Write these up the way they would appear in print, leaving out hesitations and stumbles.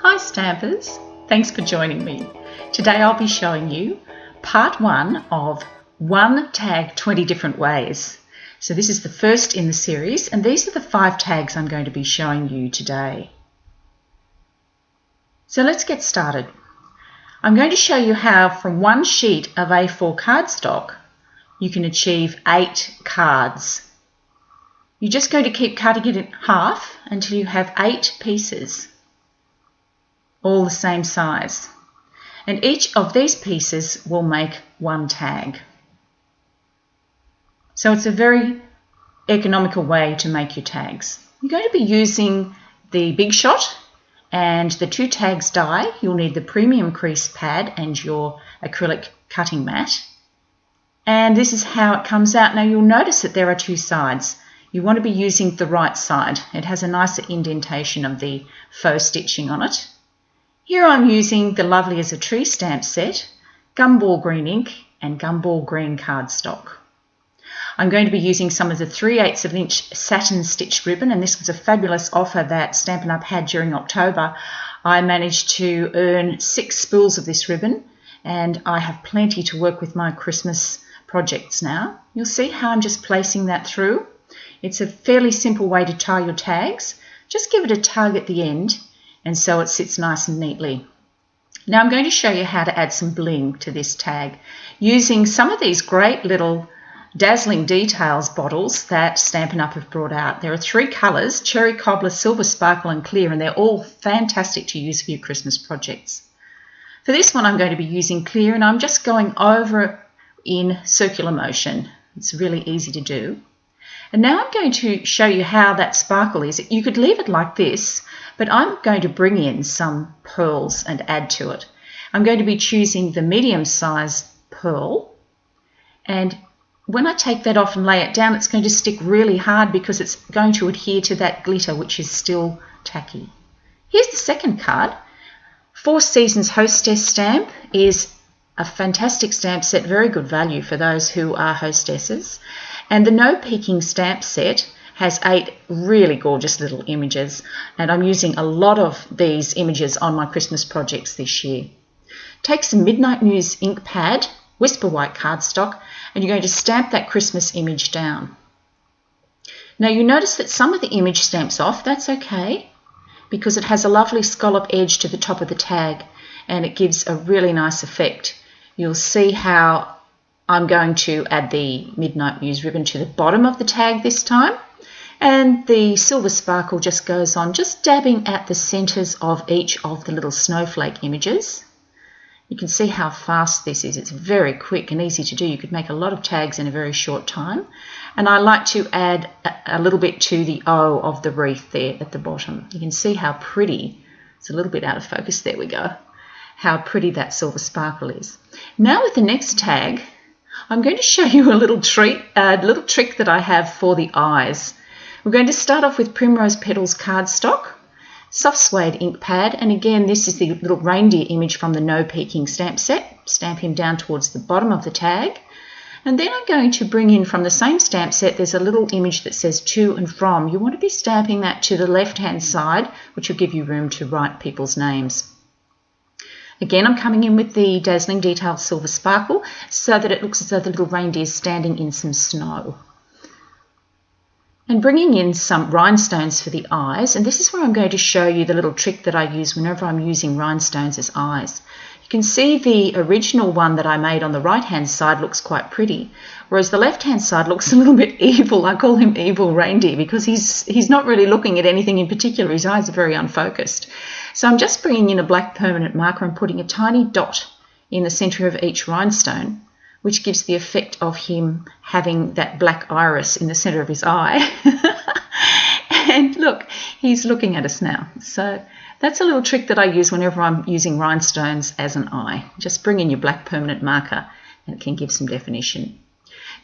Hi Stampers, thanks for joining me. Today I'll be showing you part 1 of One Tag 20 Different Ways. So this is the first in the series and these are the 5 tags I'm going to be showing you today. So let's get started. I'm going to show you how from one sheet of A4 cardstock you can achieve 8 cards. You're just going to keep cutting it in half until you have 8 pieces, all the same size. And each of these pieces will make one tag. So it's a very economical way to make your tags. You're going to be using the Big Shot and the 2 tags die. You'll need the premium crease pad and your acrylic cutting mat. And this is how it comes out. Now you'll notice that there are 2 sides. You want to be using the right side. It has a nicer indentation of the faux stitching on it. Here I'm using the Lovely as a Tree stamp set, Gumball green ink and Gumball green cardstock. I'm going to be using some of the 3/8 of an inch satin stitched ribbon, and this was a fabulous offer that Stampin' Up had during October. I managed to earn 6 spools of this ribbon and I have plenty to work with my Christmas projects now. You'll see how I'm just placing that through. It's a fairly simple way to tie your tags. Just give it a tug at the end and so it sits nice and neatly. Now I'm going to show you how to add some bling to this tag using some of these great little dazzling details bottles that Stampin' Up have brought out. There are 3 colours, cherry cobbler, silver sparkle and clear, and they're all fantastic to use for your Christmas projects. For this one I'm going to be using clear and I'm just going over it in circular motion. It's really easy to do. And now I'm going to show you how that sparkle is. You could leave it like this, but I'm going to bring in some pearls and add to it. I'm going to be choosing the medium-sized pearl, and when I take that off and lay it down, it's going to stick really hard because it's going to adhere to that glitter, which is still tacky. Here's the second card. 4 Seasons Hostess stamp is a fantastic stamp set, very good value for those who are hostesses. And the No Peeking stamp set has 8 really gorgeous little images, and I'm using a lot of these images on my Christmas projects this year. Take some Midnight Muse ink pad, Whisper White cardstock, and you're going to stamp that Christmas image down. Now you notice that some of the image stamps off. That's okay, because it has a lovely scallop edge to the top of the tag and it gives a really nice effect. You'll see how I'm going to add the Midnight Muse ribbon to the bottom of the tag this time, and the silver sparkle just goes on, just dabbing at the centres of each of the little snowflake images. You can see how fast this is. It's very quick and easy to do. You could make a lot of tags in a very short time. And I like to add a little bit to the O of the wreath there at the bottom. You can see how pretty, it's a little bit out of focus, there we go, how pretty that silver sparkle is. Now with the next tag, I'm going to show you a little trick that I have for the eyes. We're going to start off with Primrose Petals cardstock, soft suede ink pad, and again this is the little reindeer image from the No Peeking stamp set. Stamp him down towards the bottom of the tag. And then I'm going to bring in from the same stamp set, there's a little image that says to and from. You want to be stamping that to the left-hand side, which will give you room to write people's names. Again, I'm coming in with the Dazzling Detail Silver Sparkle so that it looks as though the little reindeer is standing in some snow. And bringing in some rhinestones for the eyes, and this is where I'm going to show you the little trick that I use whenever I'm using rhinestones as eyes. You can see the original one that I made on the right-hand side looks quite pretty, whereas the left-hand side looks a little bit evil. I call him Evil Reindeer because he's not really looking at anything in particular. His eyes are very unfocused. So I'm just bringing in a black permanent marker and putting a tiny dot in the centre of each rhinestone, which gives the effect of him having that black iris in the centre of his eye. And look, he's looking at us now. So that's a little trick that I use whenever I'm using rhinestones as an eye. Just bring in your black permanent marker and it can give some definition.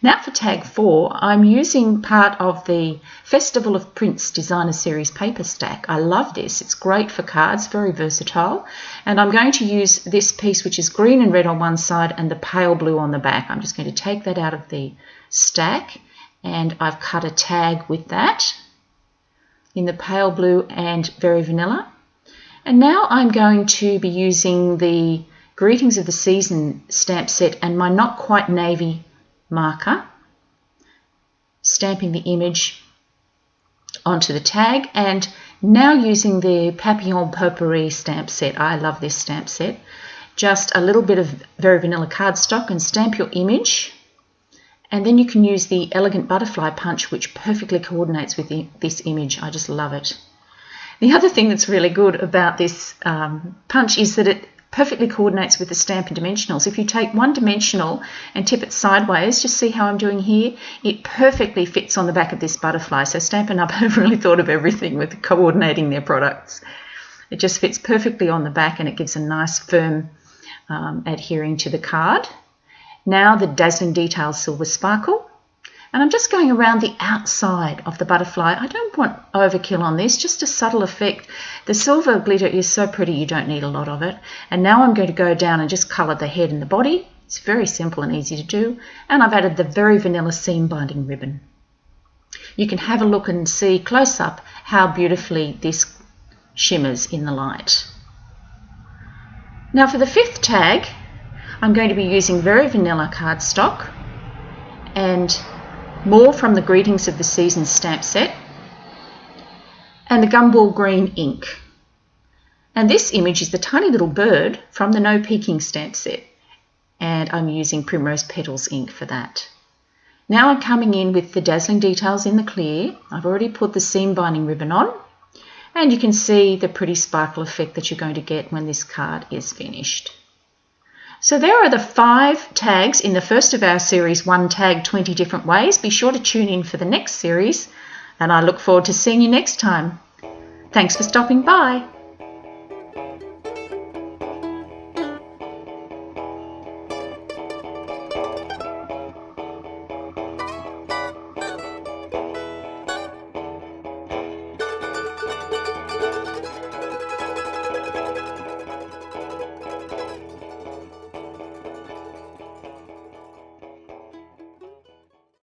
Now for tag 4, I'm using part of the Festival of Prints Designer Series paper stack. I love this. It's great for cards, very versatile. And I'm going to use this piece, which is green and red on one side and the pale blue on the back. I'm just going to take that out of the stack and I've cut a tag with that in the pale blue and very vanilla. And now I'm going to be using the Greetings of the Season stamp set and my Not Quite Navy marker, stamping the image onto the tag, and now using the Papillon Potpourri stamp set. I love this stamp set. Just a little bit of very vanilla cardstock and stamp your image, and then you can use the Elegant Butterfly Punch, which perfectly coordinates with this image. I just love it. The other thing that's really good about this punch is that it perfectly coordinates with the Stampin' Dimensionals. If you take one dimensional and tip it sideways, just see how I'm doing here, it perfectly fits on the back of this butterfly. So Stampin' Up have really thought of everything with coordinating their products. It just fits perfectly on the back and it gives a nice firm adhering to the card. Now the Dazzling Details Silver Sparkle. And I'm just going around the outside of the butterfly. I don't want overkill on this, just a subtle effect. The silver glitter is so pretty, you don't need a lot of it. And now I'm going to go down and just colour the head and the body. It's very simple and easy to do. And I've added the very vanilla seam binding ribbon. You can have a look and see close up how beautifully this shimmers in the light. Now for the 5th tag, I'm going to be using very vanilla cardstock and more from the Greetings of the Season stamp set and the Gumball Green ink. And this image is the tiny little bird from the No Peeking stamp set, and I'm using Primrose Petals ink for that. Now I'm coming in with the Dazzling Details in the clear. I've already put the seam binding ribbon on, and you can see the pretty sparkle effect that you're going to get when this card is finished. So there are the 5 tags in the first of our series, One Tag 20 Different Ways. Be sure to tune in for the next series, and I look forward to seeing you next time. Thanks for stopping by.